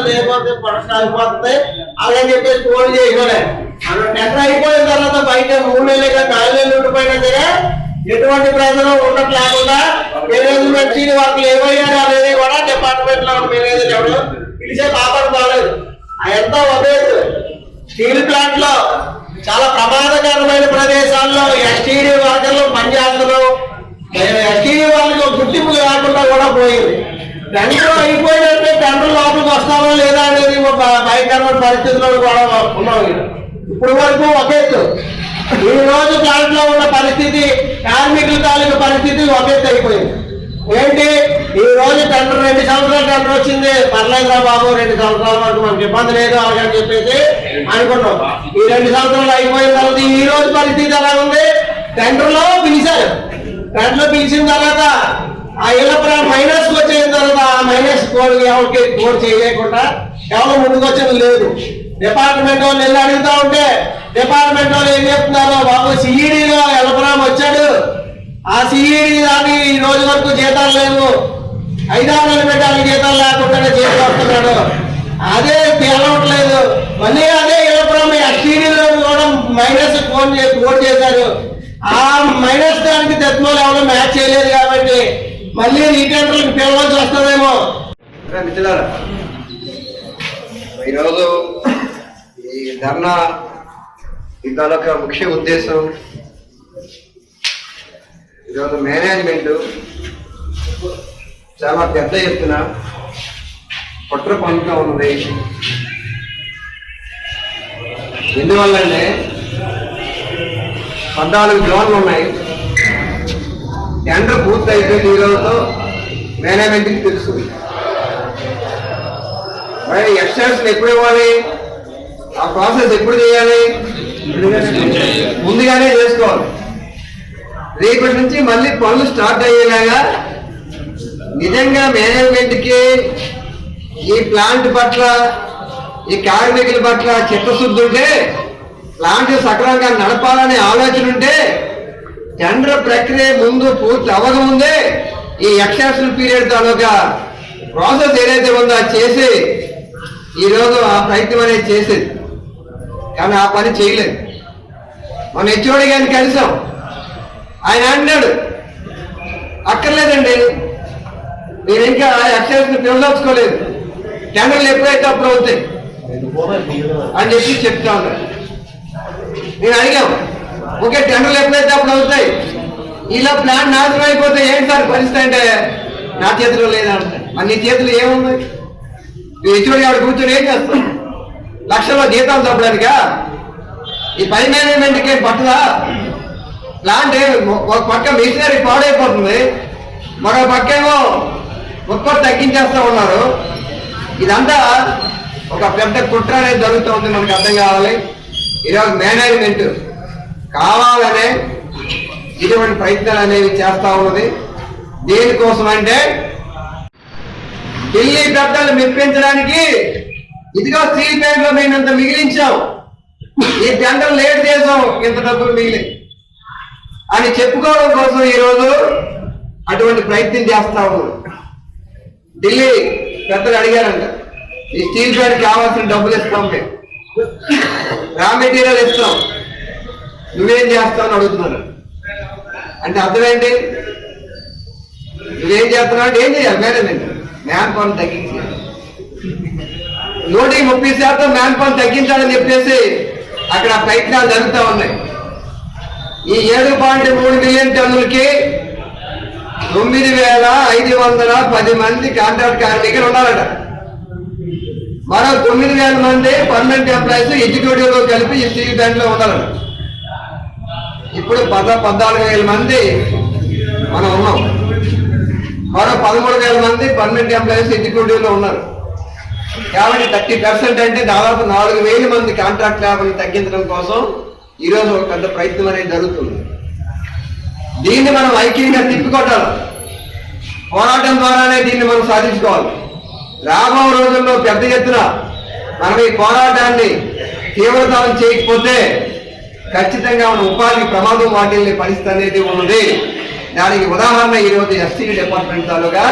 లేకపోతే పడక అయిపోతుంది అలాగని చెప్పేసి ఫోన్ చేసినాడే. మనం టెండర్ అయిపోయిన తర్వాత బయట 3 నెలలుగా 4 నెలలు ఉండిపోయినా సరే ఎటువంటి ప్రజలు ఉండట్ లేకుండా మేనేజ్మెంట్ సీని వాళ్ళకి ఏమయ్యారు అనేది కూడా డిపార్ట్మెంట్ లో మేనేజర్ ఎవరు పిలిచే బాబడు బాలేదు. అదంతా ఒకే స్టీల్ ప్లాంట్ లో చాలా ప్రమాదకరమైన ప్రదేశాల్లో ఎస్టీడీ వర్కర్లు పనిచేస్తున్నారు. ఎస్టీడీ వాళ్ళకి గుర్తింపు లేకుండా కూడా పోయింది. టెండర్ అయిపోయినట్టే టెండర్ లోపలికి వస్తామో లేదా అనేది భయంకరమైన పరిస్థితుల్లో కూడా ఉన్నాం. ఇప్పుడు వరకు ఒకే ఈ రోజు ప్లాంట్ లో ఉన్న పరిస్థితి కార్మికుల తాలూకు పరిస్థితి ఒకే అయిపోయింది. ఏంటి ఈ రోజు టెండర్ 2 సంవత్సరాల టెండర్ వచ్చింది, పర్లేదురా బాబు 2 సంవత్సరాల వరకు మనకి ఇబ్బంది లేదు అలాగని చెప్పేసి అనుకున్నాం. ఈ 2 సంవత్సరాలు అయిపోయిన తర్వాత ఈ రోజు పరిస్థితి ఎలా ఉంది? టెండర్ లో పిలిచారు, టెండర్ లో పిలిచిన తర్వాత ఆ ఇళ్ల మైనస్ వచ్చేసిన తర్వాత ఆ మైనస్ కోడ్ ఎవరికి కోడ్ చేయకుండా ఎవరు ముందుకు వచ్చేది లేదు. డిపార్ట్మెంట్ వాళ్ళు వెళ్ళి అడుగుతా ఉంటే డిపార్ట్మెంట్ వాళ్ళు ఏం చెప్తున్నారు, బాబు సిఈడిలో ఎలపరామ్ వచ్చాడు, ఆ సిఈడి దాన్ని ఈ రోజు వరకు జీతాలు లేవు, 5-6 నెలలు పెట్టాలి జీతాలు లేకుండానే చేసి వస్తున్నాడు, అదే తేలవట్లేదు. మళ్ళీ అదే ఎలపరామ్ ఎస్టీడీలో కూడా మైనస్ కోడ్ చేశారు. ఆ మైనస్ దానికి తెత్మలు ఎవరో మ్యాచ్ చేయలేదు కాబట్టి మళ్ళీ రీటెండర్లకు పిలవాల్సి వస్తుందేమో. మిత్రులారా, ఈరోజు ఈ ధర్నా ఈ తాలూకా ముఖ్య ఉద్దేశం, ఈరోజు మేనేజ్మెంట్ చాలా పెద్ద ఎత్తున కుట్ర పనుగా ఉన్నది. ఎందువల్లంటే 14 జోన్లు ఉన్నాయి. టెండర్ పూర్తి అయిపోయింది ఈరోజుతో మేనేజ్మెంట్కి తెలుసు. మరి ఎక్స్టెన్షన్ ఎప్పుడు ఇవ్వాలి, ఆ ప్రాసెస్ ఎప్పుడు చేయాలి, ముందుగానే చేసుకోవాలి. రేపటి నుంచి మళ్ళీ పనులు స్టార్ట్ అయ్యేలాగా నిజంగా మేనేజ్మెంట్కి ఈ ప్లాంట్ పట్ల ఈ కార్మికుల పట్ల చిత్తశుద్ధి ఉంటే, ప్లాంట్ సక్రమంగా నడపాలనే ఆలోచన ఉంటే టెండర్ ప్రక్రియ ముందు పూర్తి అవ్వకముందే ఈ ఎక్సెప్షన్ పీరియడ్ తాలూకా ప్రాసెస్ ఏదైతే ఉందో అది చేసి ఈరోజు ఆ ప్రయత్నం అనేది చేసేది. కానీ ఆ పని చేయలేదు. మన హెచ్ఓడి గారిని కలిసాం, ఆయన అన్నాడు అక్కర్లేదండి మీరు ఇంకా ఎక్సెప్షన్ పిలదలుచుకోలేదు, టెండర్లు ఎప్పుడైతే అప్పుడు అవుతాయి అని చెప్పి చెప్తా ఉన్నాడు. నేను అడిగాం, ఓకే టెండర్లు ఎప్పుడైతే అప్పుడు అవుతాయి, ఇలా ప్లాన్ నాశనం అయిపోతే ఏంటి సార్ పరిస్థితి అంటే నా చేతిలో లేదంటే. మరి నీ చేతిలో ఏముంది? హెచ్ఓడి ఆవిడ కూర్చొని ఏం చేస్తాం? లక్షల్లో జీతాలు తప్పడానికా? ఈ పై మేనేజ్మెంట్కి ఏం పట్టదా? ప్లాంట్ ఒక పక్క మిషనరీ పాడైపోతుంది, మరో పక్కేమో ఉత్పత్తి తగ్గించేస్తూ ఉన్నారు. ఇదంతా ఒక పెద్ద కుట్ర అనేది జరుగుతూ ఉంది. మనకు అర్థం కావాలి. ఈరోజు మేనేజ్మెంట్ కావాలనే ఇటువంటి ప్రయత్నాలు అనేవి చేస్తూ ఉన్నది. దేనికోసం అంటే ఢిల్లీ పెద్దలు మెప్పించడానికి ఇదిగో స్టీల్ ప్లాంట్ లో మేము ఇంత మిగిలించాం, ఈ టెండర్ లేట్ చేసాం, ఇంత డబ్బులు మిగిలి అని చెప్పుకోవడం కోసం ఈరోజు అటువంటి ప్రయత్నం చేస్తా ఉన్నారు. ఢిల్లీ పెద్దలు అడిగారంట, ఈ స్టీల్ ప్లాంట్ కావాల్సిన డబ్బులు ఇస్తాం, మేము రా మెటీరియల్ ఇస్తాం, నువ్వేం చేస్తావు అని అడుగుతున్నారు. అంటే అర్థం ఏంటి? నువ్వేం చేస్తున్నావు అంటే ఏం చేయాలి? మేనేజ్మెంట్ మ్యాన్ పవర్ తగ్గించాలి, 130% మ్యాన్ పవర్ తగ్గించాలని చెప్పేసి అక్కడ ప్రయత్నాలు జరుగుతూ ఉన్నాయి. ఈ 7.3 మిలియన్ టన్నులకి 9,510 మంది కాంట్రాక్ట్ కార్మికులు ఉన్నారట. మరో 9,000 మంది పర్మనెంట్ ఎంప్లాయీస్ ఎగ్జిక్యూటివ్ లో కలిపి ఈ స్టీల్ ప్లాంట్ లో ఉన్నారట. ఇప్పుడు 14,000 మంది మనం ఉన్నాం. మరో 13,000 మంది పర్మనెంట్ ఎంప్లాయీస్ ఎగ్జిక్యూటివ్ లో ఉన్నారు. కాబట్టి 30% అంటే దాదాపు 4,000 మంది కాంట్రాక్ట్ లేబర్ని తగ్గించడం కోసం ఈరోజు ఒక పెద్ద ప్రయత్నం అనేది జరుగుతుంది. దీన్ని మనం ఐక్యంగా తిప్పికొట్టాలి. పోరాటం ద్వారానే దీన్ని మనం సాధించుకోవాలి. రాబో రోజుల్లో పెద్ద ఎత్తున మనం ఈ పోరాటాన్ని తీవ్రతరం చేయకపోతే ఖచ్చితంగా మన ఉపాధి ప్రమాదం వాటిల్ని పరిస్థితి అనేది ఉన్నది. దానికి ఉదాహరణ ఈరోజు ఎస్టీ డిపార్ట్మెంట్ తాలూకా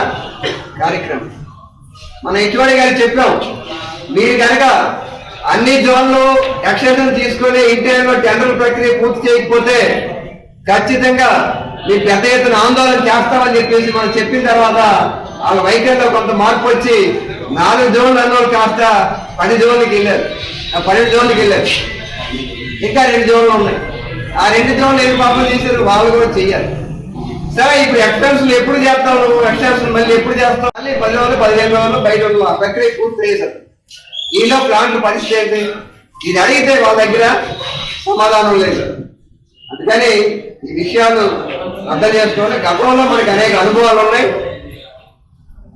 కార్యక్రమం. మనం హెచ్ఓడి గారికి చెప్పాం, మీరు కనుక అన్ని జోన్లు ఎక్స్టెన్షన్ తీసుకొని ఇంటర్లో టెండర్ ప్రక్రియ పూర్తి చేయకపోతే ఖచ్చితంగా మీరు పెద్ద ఎత్తున ఆందోళన చేస్తామని చెప్పేసి మనం చెప్పిన తర్వాత వాళ్ళ వైఖరిలో కొంత మార్పు వచ్చి 4 జోన్లు అన్నోళ్ళు కాస్త 10 జోన్లకి వెళ్ళారు, 12 జోన్లకి వెళ్ళారు. ఇంకా 2 జోన్లు ఉన్నాయి. ఆ 2 జోన్లు ఏం పాపం చేశారు, వాళ్ళు కూడా చెయ్యాలి. సరే, ఇప్పుడు ఎక్స్టెన్షన్ ఎప్పుడు చేస్తావు నువ్వు? ఎక్స్టెన్షన్ మళ్ళీ ఎప్పుడు చేస్తావు? మళ్ళీ 10 రోజులు 15 రోజులు బయట ఆ ప్రక్రియ పూర్తి చేశారు. ఈలో ప్లాంట్ పరిస్థితి ఏంటి? ఇది అడిగితే వాళ్ళ దగ్గర సమాధానం లేదు. అందుకని ఈ విషయాలు అర్థం చేసుకోవాలి. గతంలో మనకి అనేక అనుభవాలు ఉన్నాయి.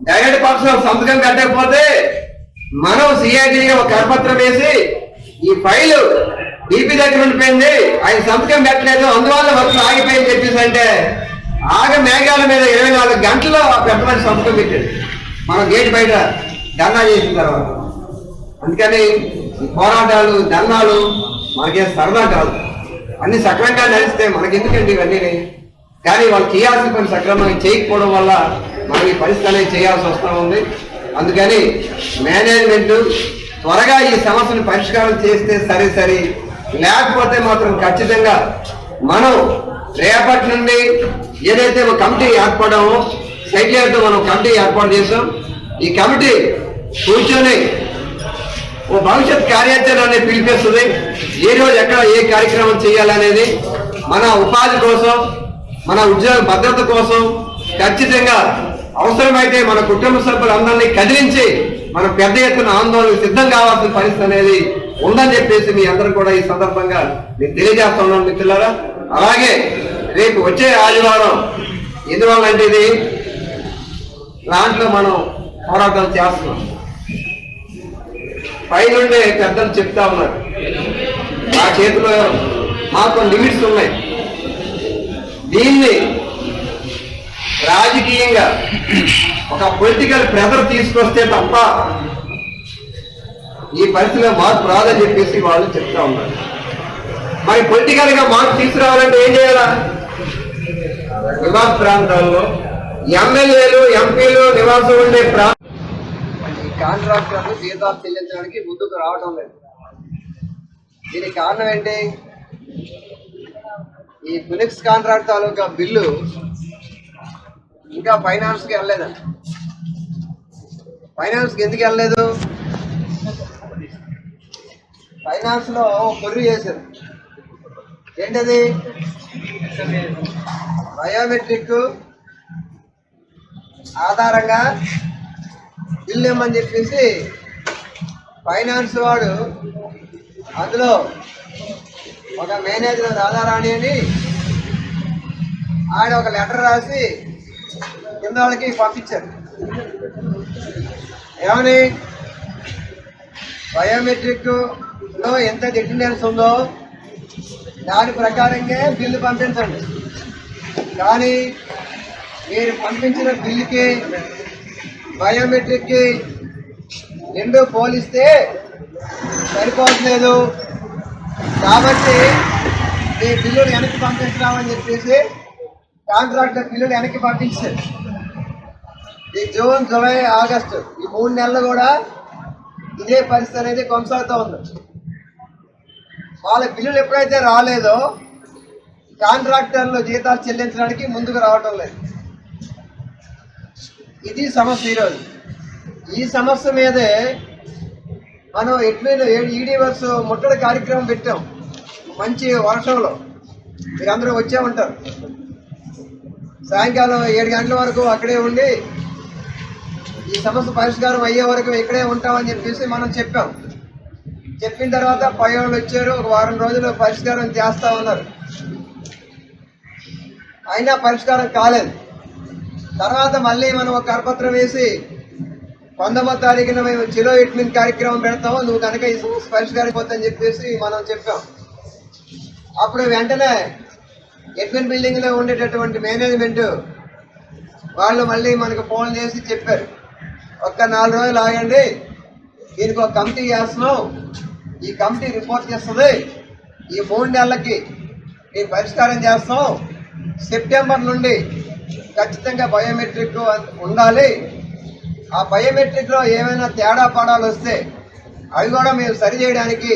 డైరెక్ట్ పర్సనల్ సంతకం కట్టకపోతే మనం సిఐడిగా ఒక కరపత్రం వేసి ఈ ఫైలు డీపీ దగ్గర ఉండిపోయింది, ఆయన సంతకం పెట్టలేదు, అందువల్ల వర్షం ఆగిపోయింది చెప్పేసి అంటే మేఘాల మీద 24 గంటల్లో ఆ పెద్దమని సంతకం పెట్టాడు మనం గేట్ బయట ధర్నా చేసిన తర్వాత. అందుకని ఈ పోరాటాలు ధర్నాలు మనకేం సరదా కాదు, అన్ని సక్రమంగా నడిస్తే మనకెందుకండి ఇవన్నీ. కానీ వాళ్ళు చేయాల్సిన పని సక్రమంగా చేయకపోవడం వల్ల మనం ఈ పరిస్థితి అనేది చేయాల్సి వస్తూ ఉంది. అందుకని మేనేజ్మెంట్ త్వరగా ఈ సమస్యను పరిష్కారం చేస్తే సరే, లేకపోతే మాత్రం ఖచ్చితంగా మనం రేపటి నుండి ఏదైతే ఒక కమిటీ ఏర్పడామో సెక్రటరీతో మనం కమిటీ ఏర్పాటు చేసాం. ఈ కమిటీ కూర్చొని ఓ భవిష్యత్ కార్యాచరణ అనేది పిలిపిస్తుంది. ఏ రోజు ఎక్కడ ఏ కార్యక్రమం చేయాలనేది మన ఉపాధి కోసం, మన ఉద్యోగ భద్రత కోసం ఖచ్చితంగా అవసరమైతే మన కుటుంబ సభ్యులందరినీ కదిలించి మనం పెద్ద ఎత్తున ఆందోళనకు సిద్ధం కావాల్సిన పరిస్థితి అనేది ఉందని చెప్పేసి మీ అందరూ కూడా ఈ సందర్భంగా నేను తెలియజేస్తున్నాను మిత్రులారా. అలాగే రేపు వచ్చే ఆదివారం ఎందువల్లంటే ఇది దాంట్లో మనం పోరాటం చేస్తున్నాం. పైనుండే పెద్దలు చెప్తా ఉన్నారు, ఆ చేతిలో మాకు లిమిట్స్ ఉన్నాయి. దీన్ని రాజకీయంగా ఒక పొలిటికల్ ప్రెజర్ తీసుకొస్తే తప్ప ఈ పరిస్థితిలో మార్పు రాదని చెప్పేసి వాళ్ళు చెప్తా ఉన్నారు. మరి పొలిటికల్ గా మార్పు తీసుకురావాలంటే ఏం చేయాలా? నివాస ప్రాంతాల్లో ఎమ్మెల్యేలు ఎంపీలు నివాసం ఉండే కాంట్రాక్టర్లు జీతాలు చెల్లించడానికి ముందుకు రావడం లేదు. దీనికి కారణం ఏంటి? ఈ ఫినిక్స్ కాంట్రాక్ట్ తాలూకా బిల్లు ఇంకా ఫైనాన్స్కి వెళ్ళలేదండి. ఫైనాన్స్కి ఎందుకు వెళ్ళలేదు? ఫైనాన్స్లో కొర్రీ చేశారు. ఏంటది? బయోమెట్రిక్ ఆధారంగా బిల్లు ఇమ్మని చెప్పేసి ఫైనాన్స్ వాడు అందులో ఒక మేనేజర్ రాధారాణి అని ఆయన ఒక లెటర్ రాసి కింద వాళ్ళకి పంపించారు. ఏమని? బయోమెట్రిక్లో ఎంత అటెండెన్స్ ఉందో దాని ప్రకారంగా బిల్లు పంపించండి, కానీ మీరు పంపించిన బిల్లుకి బయోమెట్రిక్కి 2 పోలిస్తే సరిపోవట్లేదు, కాబట్టి మీ బిల్లులు వెనక్కి పంపించరామని చెప్పేసి కాంట్రాక్టర్ బిల్లులు వెనక్కి పంపించారు. ఈ జూన్, జూలై, ఆగస్టు ఈ 3 నెలలు కూడా ఇదే పరిస్థితి అనేది కొనసాగుతూ ఉంది. వాళ్ళ బిల్లులు ఎప్పుడైతే రాలేదో కాంట్రాక్టర్లు జీతాలు చెల్లించడానికి ముందుకు రావటం లేదు. ఇది సమస్య. ఈరోజు ఈ సమస్య మీదే మనం ఈడీ వర్క్స్ ముట్టడి కార్యక్రమం పెట్టాం. మంచి వర్షంలో మీరందరూ వచ్చే ఉంటారు. సాయంకాలం 7 గంటల వరకు అక్కడే ఉండి ఈ సమస్య పరిష్కారం అయ్యే వరకు ఇక్కడే ఉంటామని చెప్పేసి మనం చెప్పాం. చెప్పిన తర్వాత పై వాళ్ళు వచ్చారు, ఒక వారం రోజులు పరిష్కారం చేస్తా ఉన్నారు. అయినా పరిష్కారం కాలేదు. తర్వాత మళ్ళీ మనం ఒక కరపత్రం వేసి 19వ తారీఖున మేము చిలో ఎడ్మిన్ కార్యక్రమం పెడతాము, నువ్వు కనుక ఈ సమస్య పరిష్కారం పోతుందని చెప్పేసి మనం చెప్పాం. అప్పుడు వెంటనే ఎడ్మిన్ బిల్డింగ్లో ఉండేటటువంటి మేనేజ్మెంట్ వాళ్ళు మళ్ళీ మనకు ఫోన్ చేసి చెప్పారు, ఒక్క 4 రోజులు ఆగండి, దీనికి ఒక కమిటీ చేస్తున్నాం, ఈ కమిటీ రిపోర్ట్ చేస్తుంది, ఈ 3 నెలలకి మేము పరిష్కారం చేస్తాం, సెప్టెంబర్ నుండి ఖచ్చితంగా బయోమెట్రిక్ ఉండాలి, ఆ బయోమెట్రిక్లో ఏమైనా తేడా పడాలు వస్తే అవి కూడా మేము సరి చేయడానికి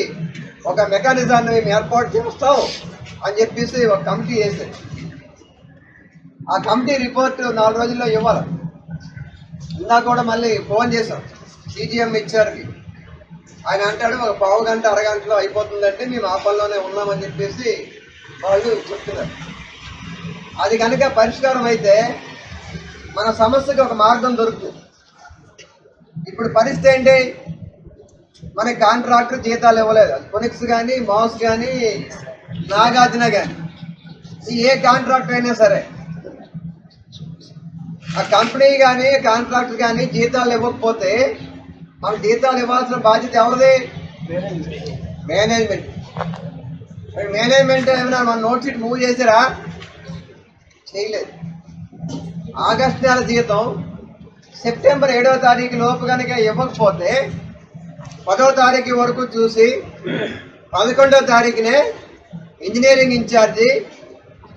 ఒక మెకానిజాన్ని మేము ఏర్పాటు చేస్తాం అని చెప్పేసి ఒక కమిటీ వేసారు. ఆ కమిటీ రిపోర్ట్ 4 రోజుల్లో ఇవ్వాలి. ఇందాక కూడా మళ్ళీ ఫోన్ చేశాం సిజిఎం ఇచ్చారుకి. ఆయన అంటాడు ఒక పావు గంట అరగంటలో అయిపోతుందంటే మేము ఆ పనిలోనే ఉన్నామని చెప్పేసి వాళ్ళు చెప్తున్నారు. అది కనుక పరిష్కారం అయితే మన సమస్యకి ఒక మార్గం దొరుకుతుంది. ఇప్పుడు పరిస్థితి ఏంటి, మనకి కాంట్రాక్టర్ జీతాలు ఇవ్వలేదు. కొనిక్స్ కానీ, మాస్ కానీ, నాగార్జున కానీ, ఏ కాంట్రాక్టర్ అయినా సరే ఆ కంపెనీ కానీ కాంట్రాక్టర్ కానీ జీతాలు ఇవ్వకపోతే మనకు జీతాలు ఇవ్వాల్సిన బాధ్యత ఎవరిది? మేనేజ్మెంట్. మేనేజ్మెంట్ ఏమైనా మన నోట్ షీట్ మూవ్ చేసారా? చేయలేదు. ఆగస్టు నెల జీతం సెప్టెంబర్ 7వ తారీఖు లోపు కనుక ఇవ్వకపోతే 10వ తారీఖు వరకు చూసి 11వ తారీఖునే ఇంజనీరింగ్ ఇన్ఛార్జి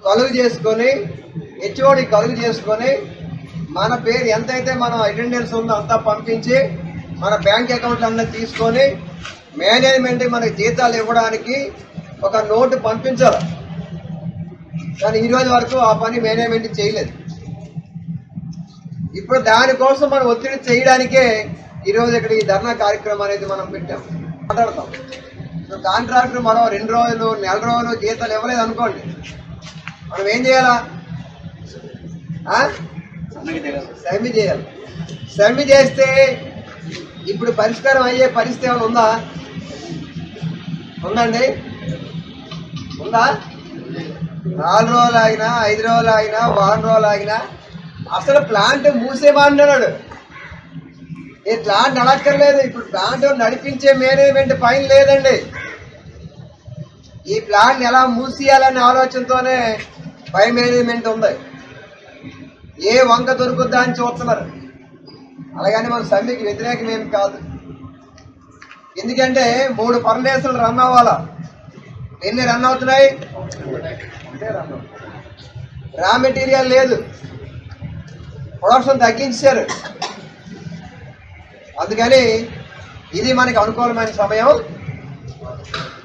కలుగు చేసుకొని, హెచ్ఓడి కలుగు చేసుకొని, మన పేరు ఎంతైతే మనం అటెండెన్స్ ఉందో అంతా పంపించి మన బ్యాంక్ అకౌంట్ అన్నీ తీసుకొని మేనేజ్మెంట్ మనకి జీతాలు ఇవ్వడానికి ఒక నోటు పంపించాలి. కానీ ఈరోజు వరకు ఆ పని మేనేజ్మెంట్ చేయలేదు. ఇప్పుడు దానికోసం మనం ఒత్తిడి చేయడానికే ఈరోజు ఇక్కడ ఈ ధర్నా కార్యక్రమం అనేది మనం పెట్టాం, మాట్లాడతాం. కాంట్రాక్టర్ మరో 2 రోజులు 4 రోజులు జీతాలు ఇవ్వలేదు అనుకోండి, మనం ఏం చేయాలా? సమ్మె చేయాలి. సమ్మె చేస్తే ఇప్పుడు పరిష్కారం అయ్యే పరిస్థితి ఏమైనా ఉందా? ఉందండి? ఉందా? 4 రోజులు ఆగినా, 5 రోజులు ఆగినా, వారం రోజులు ఆగినా అసలు ప్లాంట్ మూసేమన్నాడు. ఈ ప్లాంట్ నడక్కర్లేదు. ఇప్పుడు ప్లాంట్ నడిపించే మేనేజ్మెంట్ పైన లేదండి. ఈ ప్లాంట్ ఎలా మూసేయాలనే ఆలోచనతోనే పై మేనేజ్మెంట్ ఉంది. ఏ వంక దొరుకుద్దా అని చూస్తున్నారు. అలాగని మన సమ్మెకి వ్యతిరేకం ఏమి కాదు. ఎందుకంటే 3 ఫర్నేసులు రన్ అవ్వాలా. ఎన్ని రన్ అవుతున్నాయి? రా మెటీరియల్ లేదు, ప్రొడక్షన్ తగ్గించారు. అందుకని ఇది మనకి అనుకూలమైన సమయం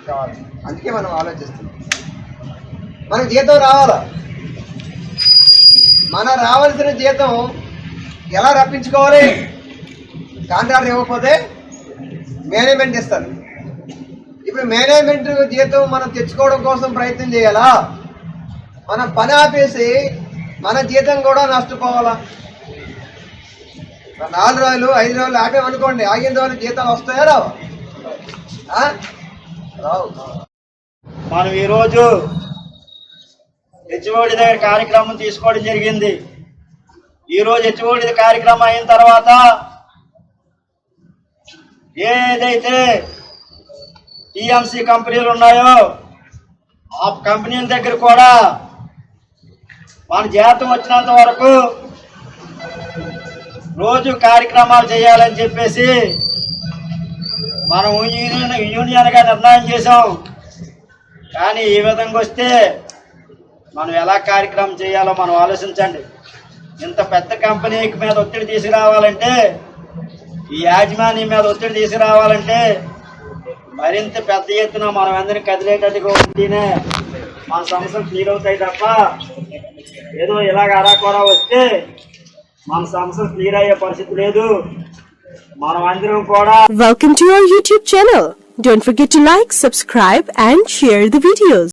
కావాలి. అందుకే మనం ఆలోచిస్తున్నాం. మనకి జీతం రావాలా. మన రావాల్సిన జీతం ఎలా రప్పించుకోవాలి? కాంట్రాక్టర్ ఇవ్వకపోతే మేనేజ్మెంట్ ఇస్తారు. ఇప్పుడు మేనేజ్మెంట్ జీతం మనం తెచ్చుకోవడం కోసం ప్రయత్నం చేయాలా? మనం పని ఆపేసి మన జీతం కూడా నష్టపోవాలా? 4 రోజులు 5 రోజులు ఆపేమనుకోండి, ఆగిన రోజులు జీతాలు వస్తాయా రావు? రావు. మనం ఈరోజు హెచ్ఓడి దగ్గర కార్యక్రమం తీసుకోవడం జరిగింది. ఈరోజు హెచ్ఓడి కార్యక్రమం అయిన తర్వాత ఏదైతే టీఎంసీ కంపెనీలు ఉన్నాయో ఆ కంపెనీల దగ్గర కూడా మన జీతం వచ్చినంత వరకు రోజు కార్యక్రమాలు చేయాలని చెప్పేసి మనం యూనియన్గా నిర్ణయం చేసాం. కానీ ఈ విధంగా వస్తే మనం ఎలా కార్యక్రమం చేయాలో మనం ఆలోచించండి. ఇంత పెద్ద కంపెనీ మీద ఒత్తిడి తీసుకురావాలంటే, ఈ యాజమాన్యం మీద ఒత్తిడి తీసుకురావాలంటే మరింత పెద్ద ఎత్తున మనం అందరినీ కదిలేటట్టుగా ఉంటేనే మన సమస్యలు క్లియర్ అవుతాయి తప్ప ఏదో ఇలాగ అరాకొరా వస్తే మన సమస్యలు క్లియర్ అయ్యే పరిస్థితి లేదు. మనం అందరం కూడా Welcome to our YouTube channel. Don't forget to like, subscribe and share the videos.